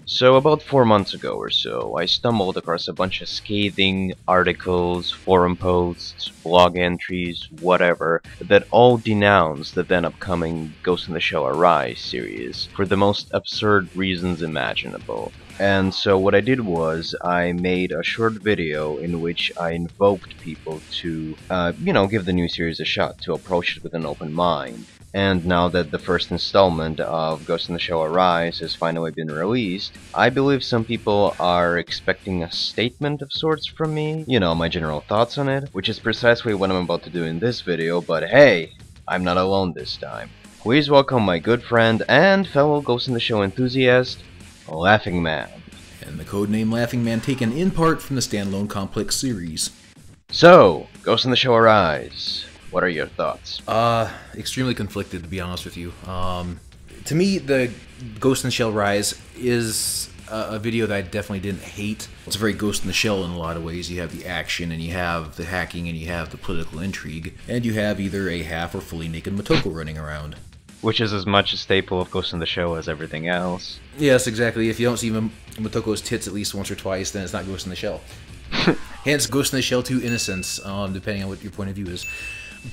So about 4 months ago or so, I stumbled across a bunch of scathing articles, forum posts, blog entries, whatever, that all denounced the then upcoming Ghost in the Shell Arise series for the most absurd reasons imaginable. And so what I did was, I made a short video in which I invoked people to, give the new series a shot, to approach it with an open mind. And now that the first installment of Ghost in the Shell Arise has finally been released, I believe some people are expecting a statement of sorts from me, my general thoughts on it, which is precisely what I'm about to do in this video, but hey, I'm not alone this time. Please welcome my good friend and fellow Ghost in the Shell enthusiast, LaughingMan. And the codename LaughingMan taken in part from the standalone Complex series. So, Ghost in the Shell Arise. What are your thoughts? Extremely conflicted, to be honest with you. To me, the Ghost in the Shell Rise is a video that I definitely didn't hate. It's very Ghost in the Shell in a lot of ways. You have the action, and you have the hacking, and you have the political intrigue, and you have either a half or fully naked Motoko running around. Which is as much a staple of Ghost in the Shell as everything else. Yes, exactly. If you don't see Motoko's tits at least once or twice, then it's not Ghost in the Shell. Hence, Ghost in the Shell 2 Innocence, depending on what your point of view is.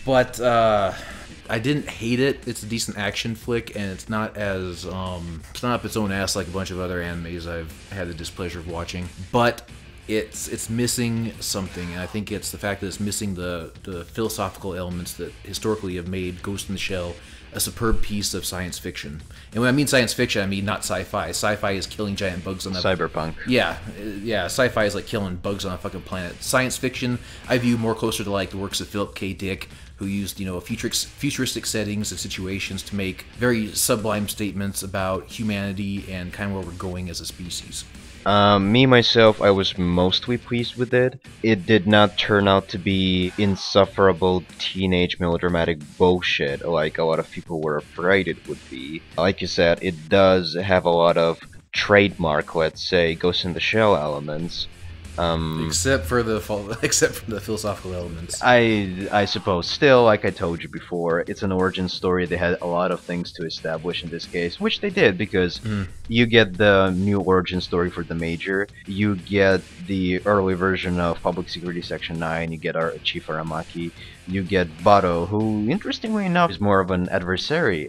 But I didn't hate it. It's a decent action flick, and it's not as it's not up its own ass like a bunch of other animes I've had the displeasure of watching. But it's missing something, and I think it's the fact that it's missing the philosophical elements that historically have made Ghost in the Shell a superb piece of science fiction. And when I mean science fiction, I mean not sci-fi. Sci-fi is killing giant bugs on the... Cyberpunk. Yeah, sci-fi is like killing bugs on a fucking planet. Science fiction, I view more closer to like the works of Philip K. Dick, who used, futuristic settings and situations to make very sublime statements about humanity and kind of where we're going as a species. Myself, I was mostly pleased with it. It did not turn out to be insufferable teenage melodramatic bullshit like a lot of people were afraid it would be. Like you said, it does have a lot of trademark, let's say, Ghost in the Shell elements. Except for the philosophical elements. I suppose. Still, like I told you before, it's an origin story. They had a lot of things to establish in this case, which they did, because you get the new origin story for the Major, you get the early version of Public Security Section 9, you get our Chief Aramaki, you get Bato, who, interestingly enough, is more of an adversary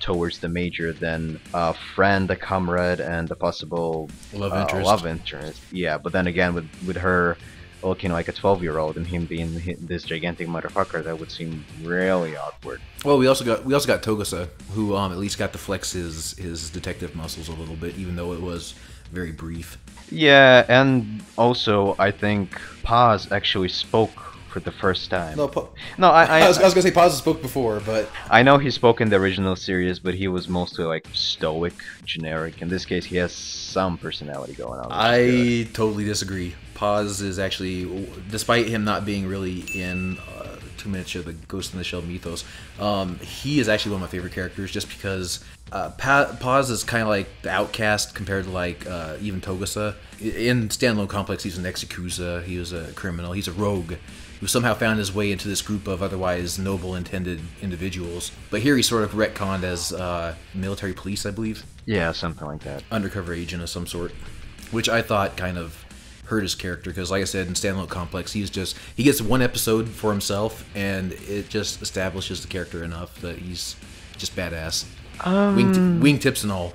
towards the Major than a friend, a comrade, and a possible love interest. Yeah, but then again, with her looking like a 12-year-old and him being this gigantic motherfucker, that would seem really awkward. Well, we also got Togusa, who at least got to flex his detective muscles a little bit, even though it was very brief. Yeah, and also I think Paz actually spoke for the first time. I was gonna say Paz spoke before, but I know he spoke in the original series, but he was mostly like stoic, generic. In this case, he has some personality going on. I totally disagree. Paz is actually, despite him not being really in too much of the Ghost in the Shell mythos, he is actually one of my favorite characters, just because Paz is kind of like the outcast compared to like even Togusa. In standalone Complex, he's an Execuza, he was a criminal, he's a rogue who somehow found his way into this group of otherwise noble intended individuals. But here he's sort of retconned as military police, I believe. Yeah, something like that. Undercover agent of some sort, which I thought kind of hurt his character, because like I said, in standalone Complex, he gets one episode for himself, and it just establishes the character enough that he's just badass. Wingtips and all.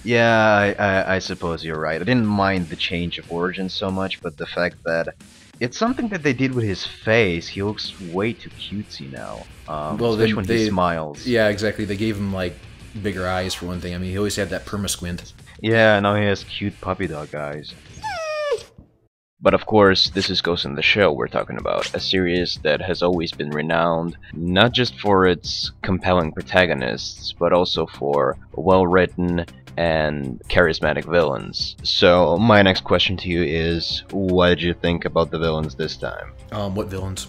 Yeah, I suppose you're right. I didn't mind the change of origin so much, but the fact that it's something that they did with his face. He looks way too cutesy now. Well, especially when he smiles. Yeah, exactly. They gave him like bigger eyes for one thing. I mean, he always had that perma-squint. Yeah, now he has cute puppy dog eyes. But of course, this is Ghost in the Shell we're talking about, a series that has always been renowned, not just for its compelling protagonists, but also for well-written and charismatic villains. So, my next question to you is, what did you think about the villains this time? What villains?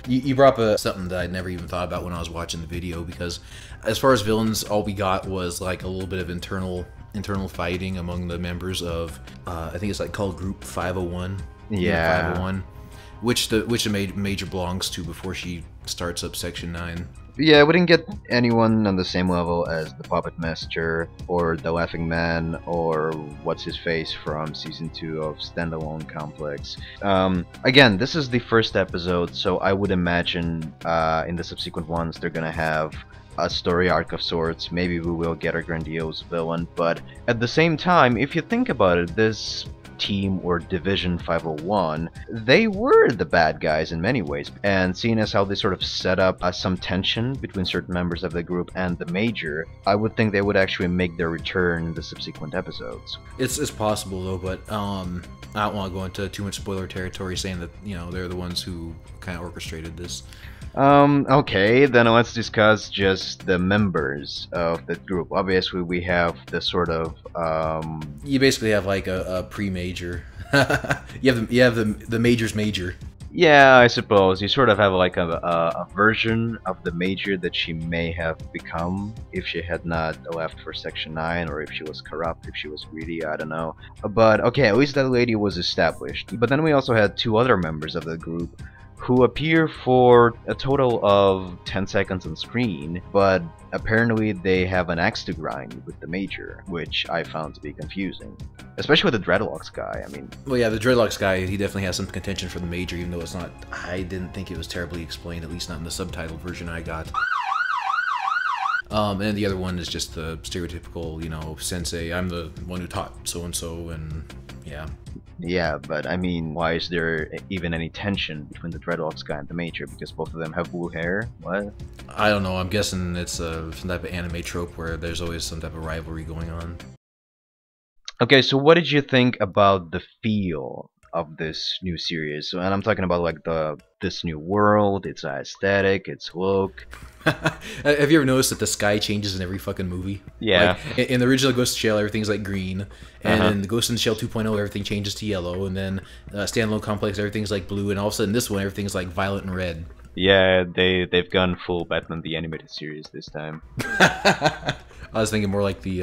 You brought up something that I never even thought about when I was watching the video, because as far as villains, all we got was like a little bit of internal fighting among the members of I think it's like called Group 501. Yeah. 501, which the Major belongs to before she starts up Section 9. Yeah, we didn't get anyone on the same level as the Puppet Master or the Laughing Man or what's his face from season 2 of Standalone Complex. Again, this is the first episode, so I would imagine in the subsequent ones they're gonna have a story arc of sorts. Maybe we will get a grandiose villain, but at the same time, if you think about it, this team or Division 501, they were the bad guys in many ways, and seeing as how they sort of set up some tension between certain members of the group and the Major, I would think they would actually make their return in the subsequent episodes. It's possible though, but I don't want to go into too much spoiler territory saying that, you know, they're the ones who kind of orchestrated this. Okay, then let's discuss just the members of the group. Obviously, we have the sort of, You basically have like a pre-major. you have the major's major. Yeah, I suppose. You sort of have like a version of the Major that she may have become if she had not left for Section 9, or if she was corrupt, if she was greedy, I don't know. But okay, at least that lady was established. But then we also had two other members of the group who appear for a total of 10 seconds on screen, but apparently they have an axe to grind with the Major, which I found to be confusing. Especially with the Dreadlocks guy, I mean... Well, yeah, the Dreadlocks guy, he definitely has some contention for the Major, even though it's not... I didn't think it was terribly explained, at least not in the subtitled version I got. And the other one is just the stereotypical, you know, sensei, I'm the one who taught so-and-so, and yeah. Yeah, but I mean, why is there even any tension between the Dreadlocks guy and the Major? Because both of them have blue hair? What? I don't know, I'm guessing it's some type of anime trope where there's always some type of rivalry going on. Okay, so what did you think about the feel of this new series? So, and I'm talking about like this new world, its aesthetic, its look. Have you ever noticed that the sky changes in every fucking movie? Yeah. Like, in the original Ghost in the Shell, everything's like green, and in the Ghost in the Shell 2.0, everything changes to yellow, and then Standalone Complex, everything's like blue, and all of a sudden this one, everything's like violet and red. Yeah, they've gone full Batman the Animated Series this time. I was thinking more like the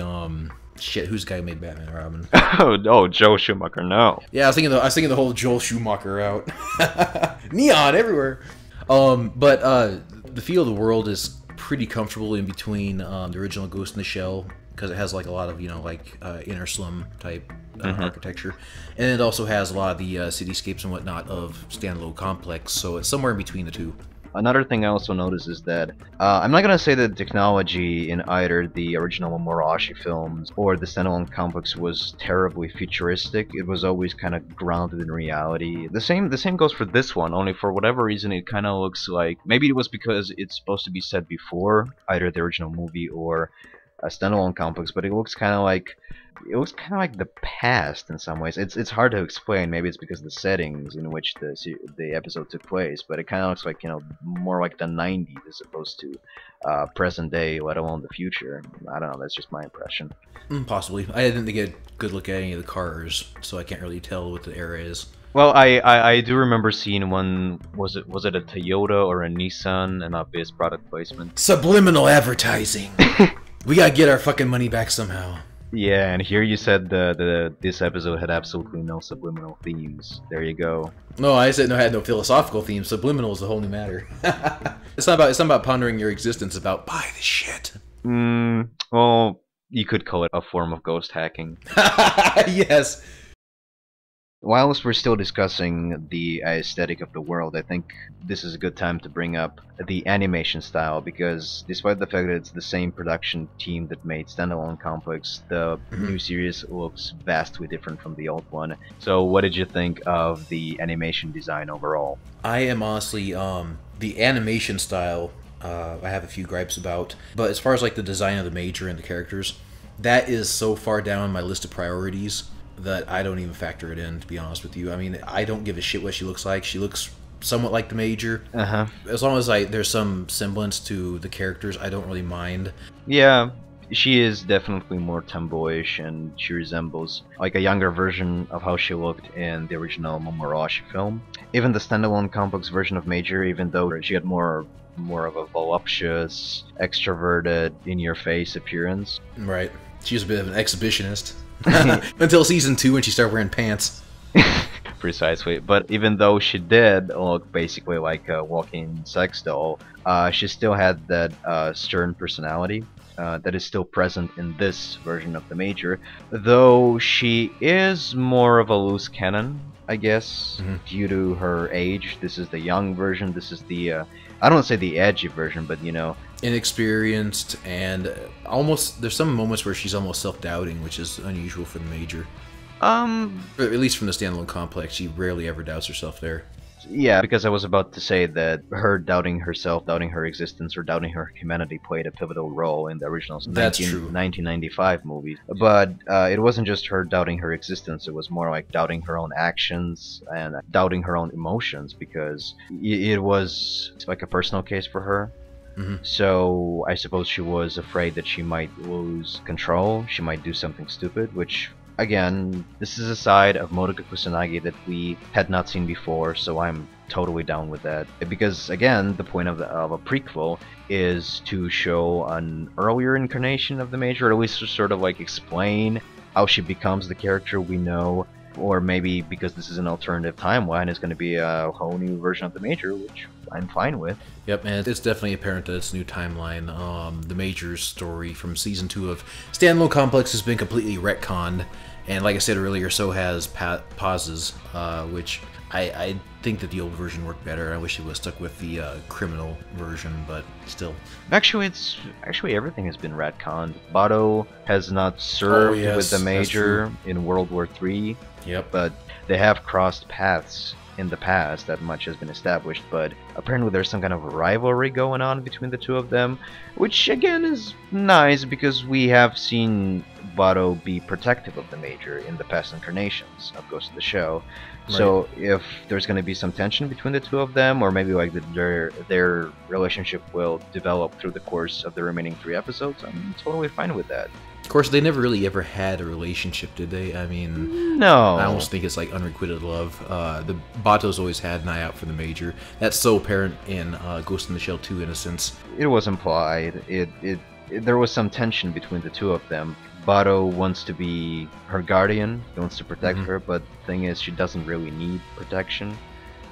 shit, who's the guy who made Batman and Robin? Oh, Joel Schumacher, no. Yeah, I was thinking the whole Joel Schumacher route. Neon everywhere. But the feel of the world is pretty comfortable in between the original Ghost in the Shell, because it has like a lot of, you know, like inner slum type architecture, and it also has a lot of the cityscapes and whatnot of Standalone Complex, so it's somewhere in between the two. Another thing I also noticed is that I'm not gonna say that technology in either the original Moroshi films or the Standalone Complex was terribly futuristic. It was always kind of grounded in reality. The same goes for this one, only for whatever reason it kind of looks like, maybe it was because it's supposed to be set before either the original movie or a Standalone Complex, but it looks kind of like the past in some ways. It's hard to explain. Maybe it's because of the settings in which the episode took place, but it kind of looks like, you know, more like the 90s as opposed to present day, let alone the future. I don't know. That's just my impression. Possibly. I didn't get a good look at any of the cars, so I can't really tell what the era is. Well, I do remember seeing one. Was it a Toyota or a Nissan? An obvious product placement. Subliminal advertising. We gotta get our fucking money back somehow. Yeah, and here you said this episode had absolutely no subliminal themes. There you go. No, I said no, it had no philosophical themes. Subliminal is a whole new matter. It's not about pondering your existence. It's about buy the shit. Well, you could call it a form of ghost hacking. Yes. Whilst we're still discussing the aesthetic of the world, I think this is a good time to bring up the animation style, because despite the fact that it's the same production team that made Standalone Complex, the new series looks vastly different from the old one. So what did you think of the animation design overall? I am honestly, the animation style, I have a few gripes about, but as far as like the design of the Major and the characters, that is so far down my list of priorities that I don't even factor it in, to be honest with you. I mean, I don't give a shit what she looks like. She looks somewhat like the Major. As long as there's some semblance to the characters, I don't really mind. Yeah, she is definitely more tomboyish, and she resembles like a younger version of how she looked in the original Moroshi film. Even the Standalone Complex version of Major, even though she had more of a voluptuous, extroverted, in-your-face appearance. Right. She was a bit of an exhibitionist. Until season 2 when she started wearing pants. precisely. But even though she did look basically like a walking sex doll, she still had that stern personality that is still present in this version of the Major, though she is more of a loose cannon, I guess, due to her age. This is the young version. This is the I don't want to say the edgy version, but you know, inexperienced, and almost there's some moments where she's almost self-doubting, which is unusual for the Major. At least from the standalone complex, she rarely ever doubts herself there. Yeah, because I was about to say that her doubting herself, doubting her existence, or doubting her humanity played a pivotal role in the original 1995 movie. But it wasn't just her doubting her existence, it was more like doubting her own actions and doubting her own emotions, because it was like a personal case for her. So I suppose she was afraid that she might lose control, she might do something stupid, which... Again, this is a side of Madoka Kusanagi that we had not seen before, so I'm totally down with that. Because, again, the point of a prequel is to show an earlier incarnation of the Major, or at least to sort of like explain how she becomes the character we know, or maybe because this is an alternative timeline, it's going to be a whole new version of the Major, which I'm fine with. Yep, and it's definitely apparent that it's a new timeline. The Major's story from Season 2 of Standalone Complex has been completely retconned, and like I said earlier, so has Pauses, which I think that the old version worked better. I wish it was stuck with the criminal version, but still. Actually, everything has been retconned. Bato has not served with the Major in World War III. Yep. But they have crossed paths in the past, that much has been established, but apparently there's some kind of rivalry going on between the two of them, which again is nice because we have seen Bato be protective of the Major in the past incarnations of Ghost of the Shell. Right. So if there's going to be some tension between the two of them, or maybe like their relationship will develop through the course of the remaining 3 episodes, I'm totally fine with that. Of course, they never really ever had a relationship, did they? I mean, no. I almost think it's like unrequited love. The Bato's always had an eye out for the Major. That's so apparent in Ghost in the Shell 2 Innocence. It was implied. There was some tension between the two of them. Bato wants to be her guardian. He wants to protect her, but the thing is, she doesn't really need protection.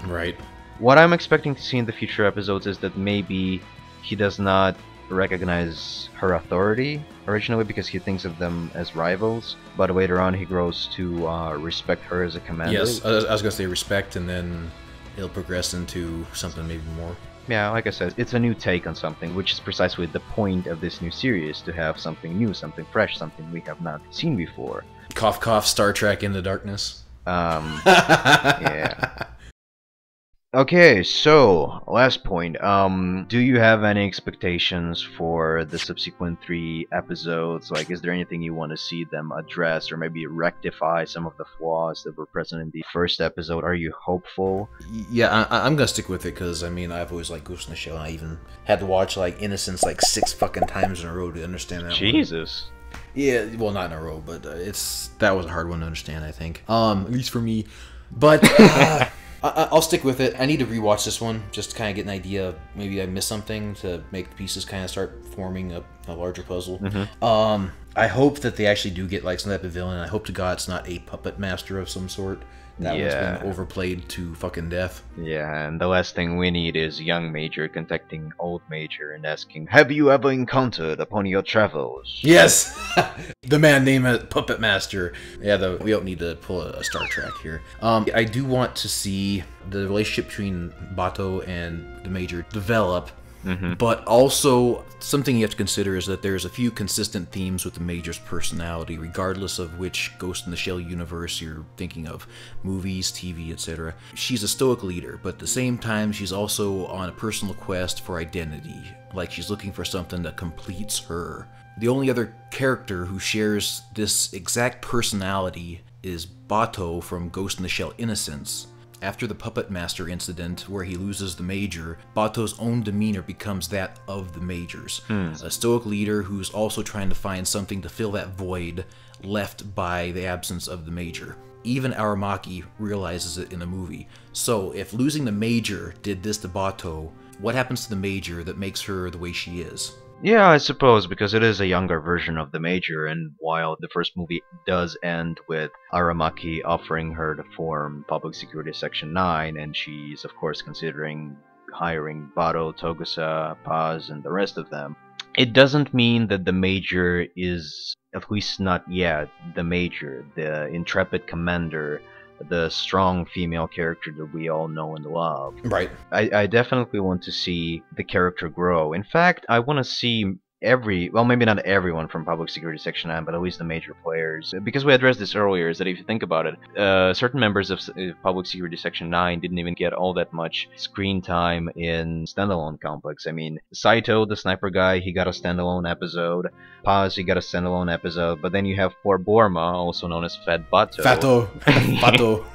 Right. What I'm expecting to see in the future episodes is that maybe he does not recognize her authority originally because he thinks of them as rivals, but later on he grows to respect her as a commander. Yes, I was gonna say respect, and then it'll progress into something maybe more. Yeah, like I said, it's a new take on something, which is precisely the point of this new series, to have something new, something fresh, something we have not seen before. Cough cough, Star Trek in the darkness. Yeah. Okay, so last point. Do you have any expectations for the subsequent 3 episodes? Like, is there anything you want to see them address, or maybe rectify some of the flaws that were present in the first episode? Are you hopeful? Yeah, I'm gonna stick with it because I mean I've always liked Ghost in the Shell. I even had to watch like Innocence like 6 fucking times in a row to understand that. Jesus. One. Yeah, well, not in a row, but that was a hard one to understand. I think, at least for me. But. I'll stick with it. I need to rewatch this one just to kind of get an idea. Maybe I missed something to make the pieces kind of start forming a larger puzzle. I hope that they actually do get like some type of villain. I hope to God it's not a puppet master of some sort. That one's been overplayed to fucking death. Yeah, and the last thing we need is young Major contacting old Major and asking, "Have you ever encountered upon your travels?" Yes! The man named Puppet Master. Yeah, we don't need to pull a Star Trek here. I do want to see the relationship between Bato and the Major develop. But also, something you have to consider is that there's a few consistent themes with the Major's personality, regardless of which Ghost in the Shell universe you're thinking of, movies, TV, etc. She's a stoic leader, but at the same time, she's also on a personal quest for identity, like she's looking for something that completes her. The only other character who shares this exact personality is Bato from Ghost in the Shell Innocence. After the Puppet Master incident, where he loses the Major, Bato's own demeanor becomes that of the Major's. A stoic leader who's also trying to find something to fill that void left by the absence of the Major. Even Aramaki realizes it in the movie. So, if losing the Major did this to Bato, what happens to the Major that makes her the way she is? Yeah, I suppose, because it is a younger version of the Major, and while the first movie does end with Aramaki offering her to form Public Security Section 9, and she's of course considering hiring Baro, Togusa, Paz, and the rest of them, it doesn't mean that the Major is, at least not yet, the Major, the intrepid commander, the strong female character that we all know and love. Right. I definitely want to see the character grow. In fact, I want to see well, maybe not everyone from Public Security Section 9, but at least the major players. Because we addressed this earlier, is that if you think about it, certain members of Public Security Section 9 didn't even get all that much screen time in standalone Complex. I mean, Saito, the sniper guy, he got a standalone episode. Paz, he got a standalone episode. But then you have poor Borma, also known as Fat Bato. Fato.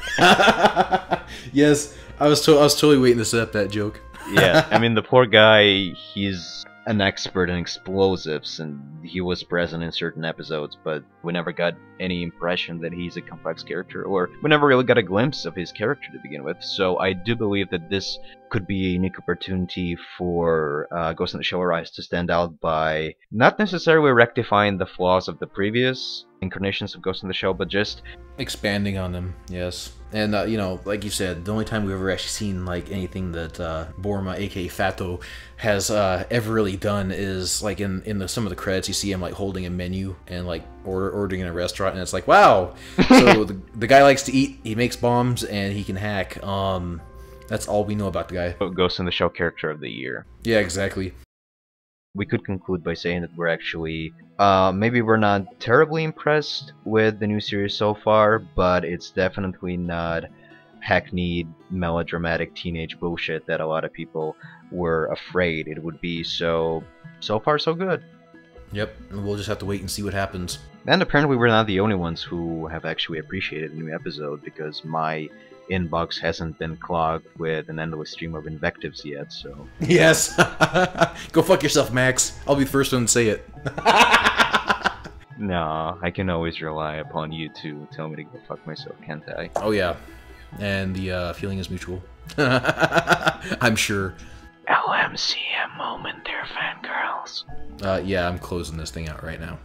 Yes, I was totally waiting to set up that joke. Yeah, I mean, the poor guy, he's an expert in explosives, and he was present in certain episodes, but we never got any impression that he's a complex character, or we never really got a glimpse of his character to begin with. So I do believe that this could be a unique opportunity for Ghost in the Shell Rise to stand out by not necessarily rectifying the flaws of the previous incarnations of Ghost in the Shell, but just expanding on them. Yes. And you know, like you said, the only time we've ever actually seen like anything that Borma, aka Fato, has ever really done is like in some of the credits. You see him like holding a menu and like ordering in a restaurant, and it's like, wow. So the guy likes to eat, he makes bombs, and he can hack. That's all we know about the guy. Ghost in the Shell character of the year. Yeah, exactly. We could conclude by saying that we're actually, maybe we're not terribly impressed with the new series so far, but it's definitely not hackneyed, melodramatic teenage bullshit that a lot of people were afraid it would be. So far so good. Yep, and we'll just have to wait and see what happens. And apparently we're not the only ones who have actually appreciated the new episode, because my inbox hasn't been clogged with an endless stream of invectives yet, so... Yes! Go fuck yourself, Max. I'll be the first one to say it. Nah, I can always rely upon you to tell me to go fuck myself, can't I? Oh yeah. And the feeling is mutual. I'm sure. LMCM moment there, fangirls. Yeah, I'm closing this thing out right now.